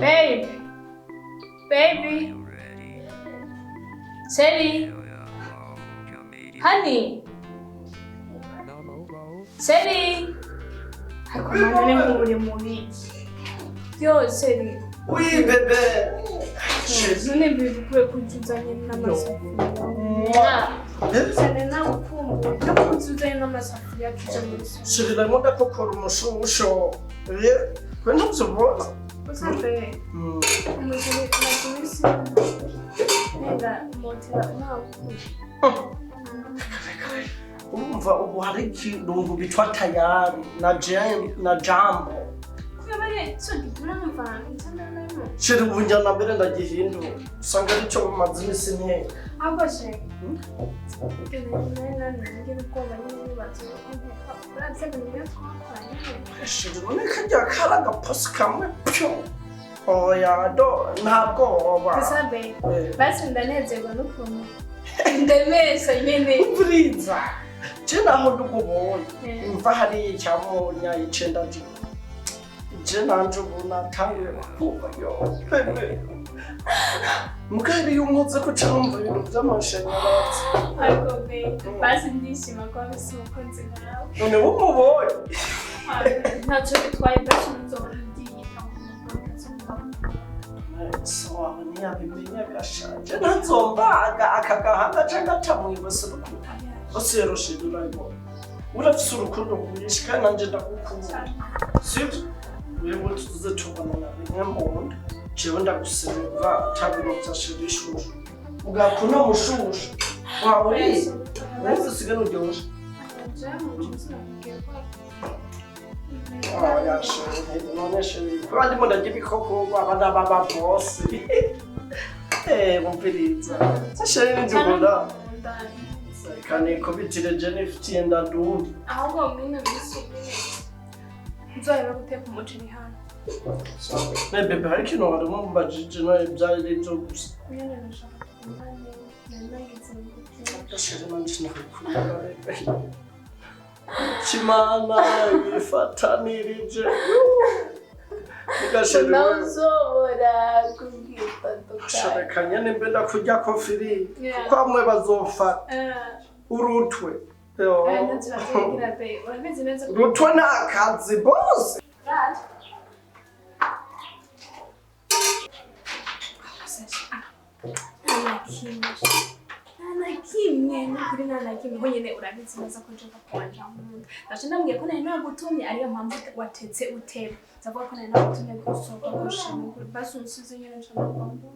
Babe. Baby. Serie. Honey. Serie. Hakumana muri muri. Yo Serie. Oui bébé. None bikure kujuzanya n'amasafuriya. Cyane nawe ukumbuye no kujuzanya n'amasafuriya kije muri so. Shirira ngo ndakokora umushusho. Kwenda kuzobona. Usabe. Umujuri natumisi. Nega motera nawe. Umva ubu hari ikirungo bitwa tayari na jambo. Kubera cyo gitumva ntana. Shiri ubunjana mbere ndagihindura. Usanga ari cyo mumazi imisi nke. Abashe. Ngira ko bari nibazo. Uraze bimwe twakwaye. Shiri none kajya karaga post kamwe pyo. Oya do ntabwo oba. Usabe. Basi ndanezerwa n'ukuntu. Ndemesha nyene. Uburiza. Jena aho ndugubonye. Umva hari icyamonya icenda ndi. Jena njubuna tanwe kuba yo. Mugari yumutse ko cyumva ibintu by'amashanyarazi. Ariko be basi ndishima ko abise umukunzi nawe. None wumubonye. Ntacyo bitwaye basi nzorindira. So abanyabimenya birashaje. Nzombaga akagahanga cangata mu ibasuru. Osero shidurayimo. Urafise urukundo rwinshi kandi nanje ndagukunda. Sibyo? Wewe tuze tubana na nk'umuntu. Jewe ndagusaba tabiro byashirishuje. Ugakuna mushushu. Wawe. Wewe sigano ryoshe. None shiri. Kandi mo ndagiye bikoko abana baba boss. Mumpiriza. Sashari ndugunda. Kane kubitire Jennifer yenda ndundi. Ahubwo mwine bisubire. Nzohera guteka umuceri hano. Bebe hari kintu wari mumbajije no byari byo gusa. Nyine nashaka kumane nanagize ngo. Ndashaka manje nakukunda. Chimana ifatanirije. Nigashira. Nazobora kubwita Shaka kanyane mbenda kujya kofiri. Kuko amwe bazofa. Urutwe. Yo. Urutwe nakazi boss. Kimwe n'ukuri nta kimwe ngo nyene urabizi neza ko nshaka kwanja umuntu ndashaka mbwiye ko nari nagutumye ariyo mpamvu watetse uteba zavuga ko nari nagutumye gusohoka gushima basi unsize nyene nshaka kwamba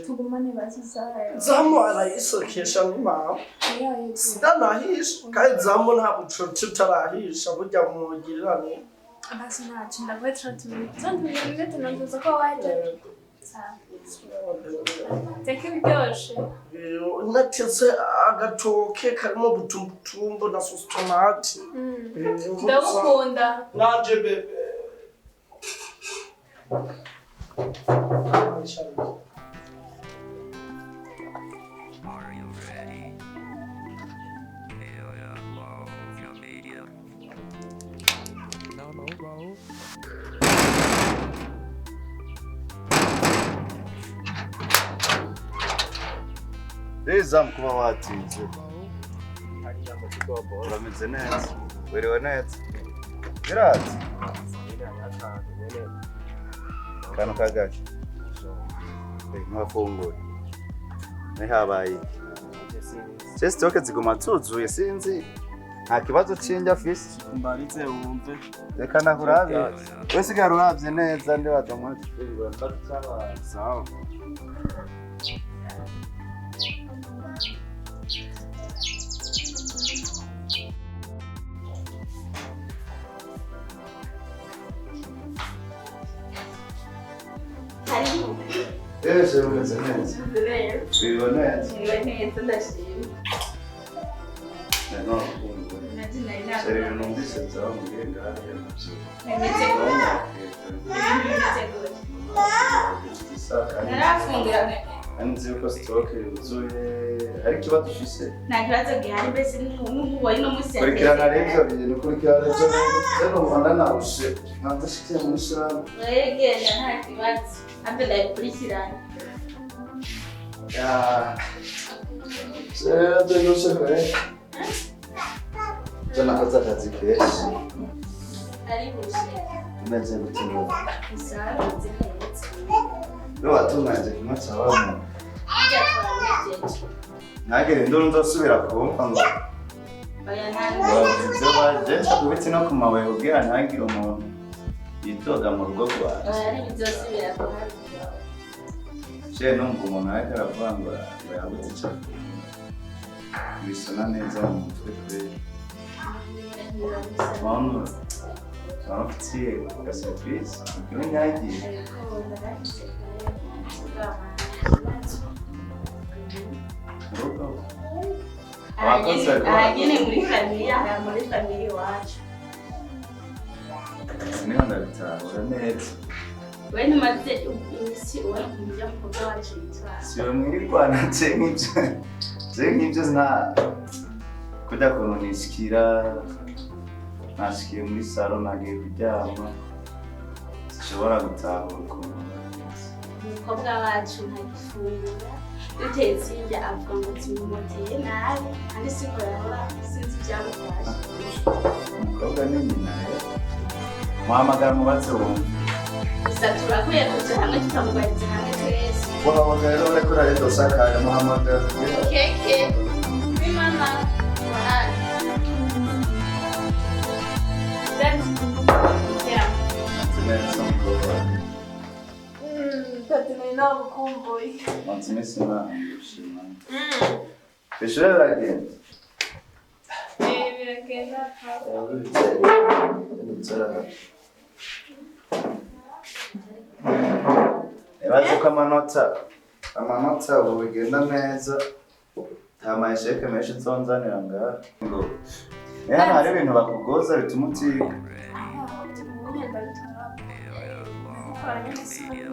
tugumane basi zayo zamu arayisokesha n'imama sidanahisha kandi zamu nta bucuti utarahisha burya mugirane basi ntacu ndavuye 30 minutes 30 minutes nanduza ko waje teke biryoshe natetse agatoke karimo butumbutumbu na sauce tomate ndagukunda nanje bebe Are you ready? Kayoya, love your media. No, bro. Zamu kuba watinze. Hariya mu kigobo urameze neza. Werewe neza. Birazi. Kano kagaje. Mwafungura. Nihabaye. Stoke ziguma tuzuye sinzi. Nta kibazo cinja fisi. Mbarize wumve. Reka nahurabe. Wese garuravye neza ndi wadomwa twirwa ndacaba. Sawa. Ese umeze neza. Wiwe neza. ndashimye No. Serie numvise nzamubwira ngahariya nabyo. narafungira Anzi yuko sitoke yuzuye ariko ikibazo ufise nta kibazo gihari mbese n'ububoyi n'umusi kurikirana rero ibintu kurikirana cyo rero mbona narushe nandashikiye mu shiramu wegenda nta kibazo ate ndayikurikirana ya Tengo kare Jana kaza kazi keshi ari bushe Meze gutino isaro zihetse Lo atunganje kimwe cyabantu ijya twanejeje Nagere ndoro ndosubira kumva ngo oya ntabwo Ibyo baje cyakubitse no ku mabuye ubwira ntagire umuntu yitoga mu rugo rwawe oya ntibizosubira kuhari Je numva umuntu ariko aravuga ngo yabutse cyane Bisona neza mu mutwe pe Mano Sorofitiye gaservice Iyo nyagiye ahagene muri famille wacu Niho ndabitahura neza we ntumaze imisi ubona kumujya mu kuba wacu yitwara Siyo mwirwana nk'ibyo nta kujya kuntu nishikira nashikiye muri salo nagiye kuryama sinshobora gutahura ukuntu umukobwa wacu ntagifungura dutetse irya avuga ngo zimumoteye nabi kandi siko yahora sinzi ibyamufashe umukobwa ni nyina muhamagara mubatse wumva gusa turakwiye kuja hamwe tutamubariza hamwe twese wahamagara rero ureko urarenda usakaye muhamagara keke kuri mama warari neza umukobwa Tati nari nagukumbuye. manzi iminsi ntagushima ishure biragenda Biragenda Ebaze ko amanota ubu bigenda neza nta mayesheke menshi nzonzanira ngaha ngo hano hari ibintu bakugoza bituma utiga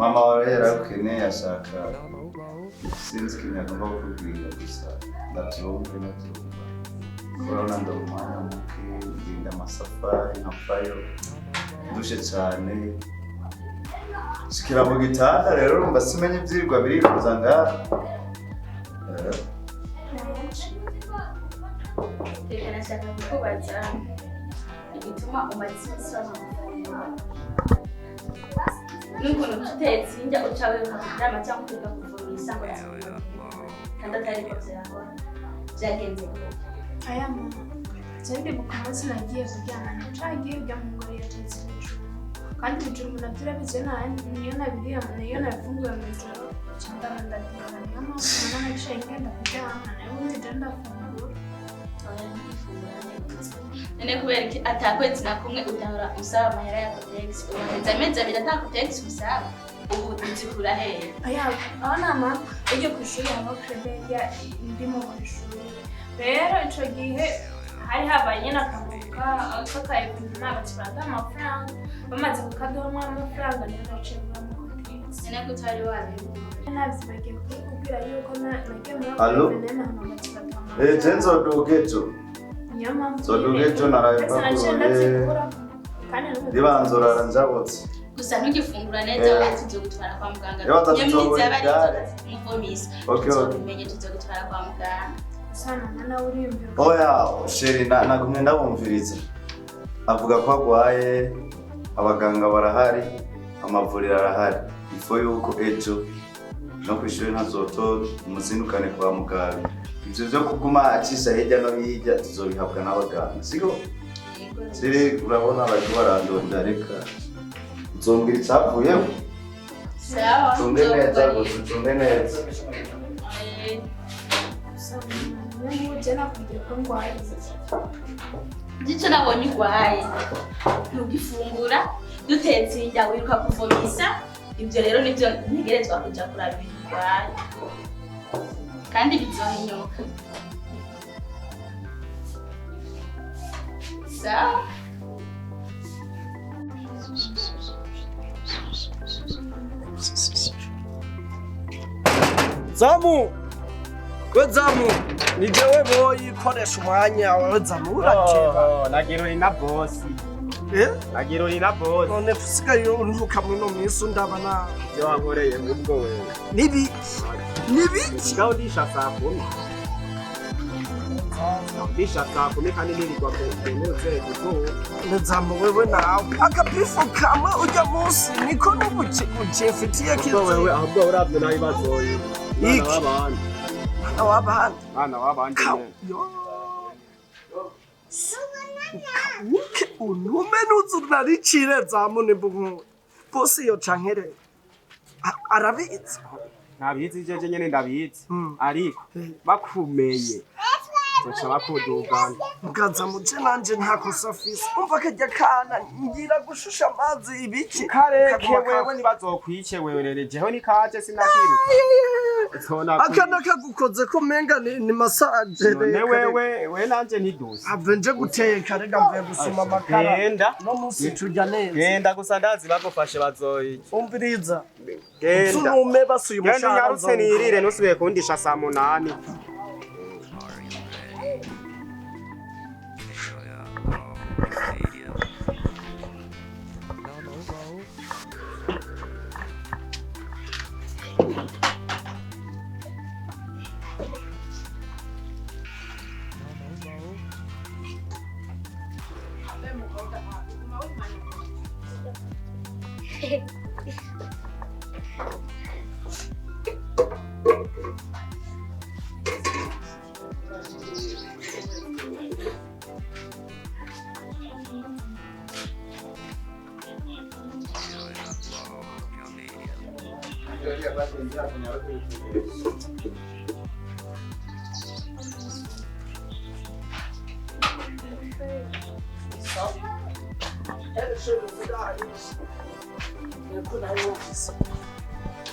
mama wawe yarakeneye ashaka sinzi ikintu agomba kukubwira gusa ndabyumve urabona ndi umwanya muke ndinda amasafari nkapayo dushe cyane shikira mu gitanda rero urumva simenye ibyirwa birifuza ngaha reka nashaka kukubaza igituma umaze iminsi w'amafunguro n'ukuntu tutetse njya uca wiruka kuryama cyangwa ukiruka kuvumisha ngo kandi atari ko byahora byagenze gute aya mama. Cyandi bukamunsi nagiye kuryama nacagiye ujya mu ngoro yatetse ibijumba. Kandi ibijumba nabyo urabizi niyo nabiriye niyo nabifunguye mu ijoro cyangwa ndagira niyo mpamvu mbona naciye ngenda kuryama nayo ubundi je ndafungura. none kubera iki atakwezi na kumwe udahora usaba amahera ya kotegisi ubanza amezi abiri atakotegisi usaba ubu uzikura hehe Aya aho nama ujye ku ishuri haba krebeya ndimo ku ishuri. Rero ico gihe hari habaye n'akabuga akakaye ibintu n'abaturage amafaranga bamaze kukaduha amafaranga niyo naciye mu kotegisi. none ko utari wabivuga Nabyo bagiye kukubwira yuko nagiye muri Allo? Je nzodugejo niyo mpamvu nzodugejo narabipakuye ribanzorara njabotse gusa ntugifungura neza waba tuzogutwara kwa muganga Iyo batazitobora igare. muvomisa Okay, tuzobimenye tuzogutwara kwa muganga sana mwana urimbye. oya sheri nagumye ndabumviriza avuga ko agwaye abaganga barahari amavuriro arahari ifo yuko ejo no kwishuri ntazoto muzindukane kwa muganga ivyo vyo kuguma acisha hirya no hirya tuzobihabwa n'abaganga siko siri urabona bariko barandonda reka uzombwira icyavuyeho sawa ucunge neza gusa ucunge neza Niyo nakubwiye ko ngwaye. gico nabonye urwaye ntugifungura dutetse injya wiruka kuvomisa ibyo rero nibyo ntegerezwa kuja kuraba ibintu urwaye kandi bizohinyuka sawa Zamu wezamu ni jewe boyi koresha umwanya wawe zamu urakeba nagirori na boss nagirori na boss none fusigaye untuka muno minsi ndabana je wankoreye ubwo wewe nibi ngaho ndisha saa 10 ndisha saa 10 kandi nirirwa kunoze guto nezamu wewe nawe akabifu kamwe ujya munsi niko n'ubukifitiye kizo wewe ahubwo uravye nayo bazoye Ana wabandi unume nuzunaricire zamune mbugu bosi yo cankere arabizi nabizi jeje nyene ndabizi ariko bakumenye zoca bakudugana mukaza muje nanje ntakosa fisi umva kajya kana ngira gushusha amazi ibiki kareke wewe nibazokwice wewe rere jeho nikaje sinakiruka akana kagukoze ko menga ni massage ne wewe nanje ntidusi avenje guteka rega mvuye gusoma makara genda no musi turya neza genda gusa ndazi bagufashe bazoyi umviriza genda tunume basuye umushahara genda nyarutse nirire nusubiye kundisha saa 8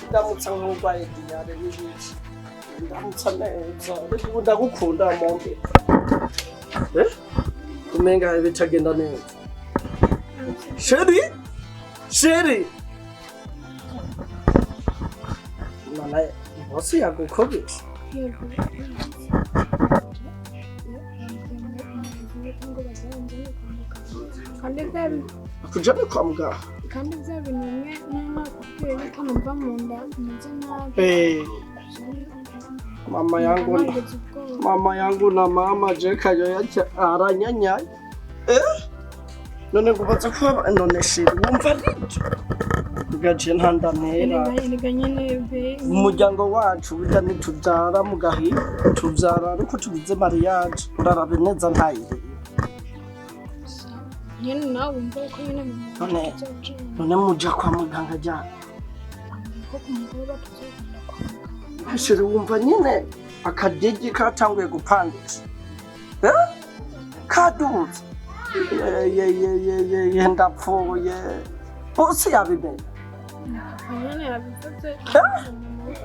ndamutsa nk'urwaye diyare n'ibiki ndamutsa neza ariko ndagukunda monge kumenga bitagenda neza sheri mana bosi yagukobesha akujane kwa muganga kandi bya bintu nakubwiye yuko numva mu nda meze nabi mama yangu na mama je Kayoya aranyanyanya none ngubaza ko none shiri wumva nibyo ugaje ntandamera umuryango wacu bijya nitujara mugahi tubyara ariko tubize mariage urarabe neza ntayire nyene nawe umva ko nyene none muja kwa muganga jana ko kumugora tuzokunda kwa muganga shiri wumva nyene akadege katanguye gupangisha kaduze ye ndapfuye bose yabimenye nyene yabivuze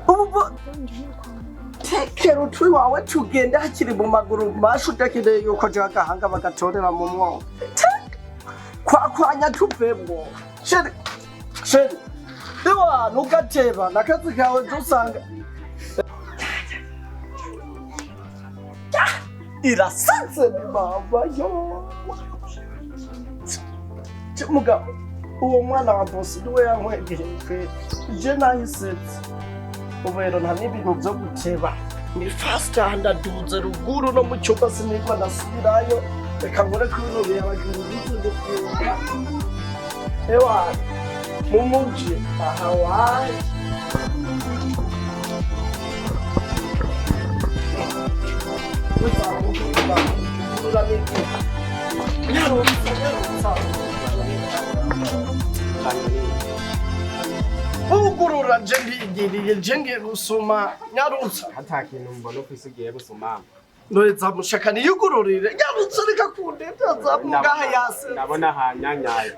ubu tekero turi wawe tugende hakiri mu maguru mashu udakeneye yuko je agahanga bagatorera mu mwobo kwakwanya tuvemwo sheri ewa nugateba nakazi kawe dusanga irasanze ni mama yo mugabo uwo mwana wa bosi niwe yankwegereye je nahisetse ubu rero nta n'ibintu byo guteba ni fasita ndaduze ruguru no mu cyumba sinigwa ndasubirayo reka nkore ko ibintu birabagira bize gufungura ewa mu muji aha waje ugurura je ndigiriye je ngiye gusoma nyarutsa hata kintu mbona ufise ugiye gusoma none zamushakani yugururire nyarutsa reka kundeta zamungaha yase ndabona hanyanyaye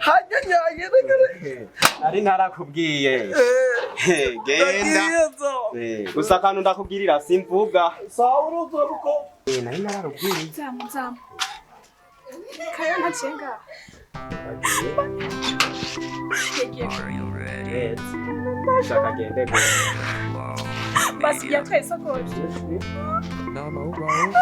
regere ari ntarakubwiye genda gusa kantu ndakubwirira simvuga sawa uruzoruko nari nararubwiriye zamu Kayo ntacenga Are you ready? shaka gende Wow. Via basi Media. yatwaye isakoshi No mobile.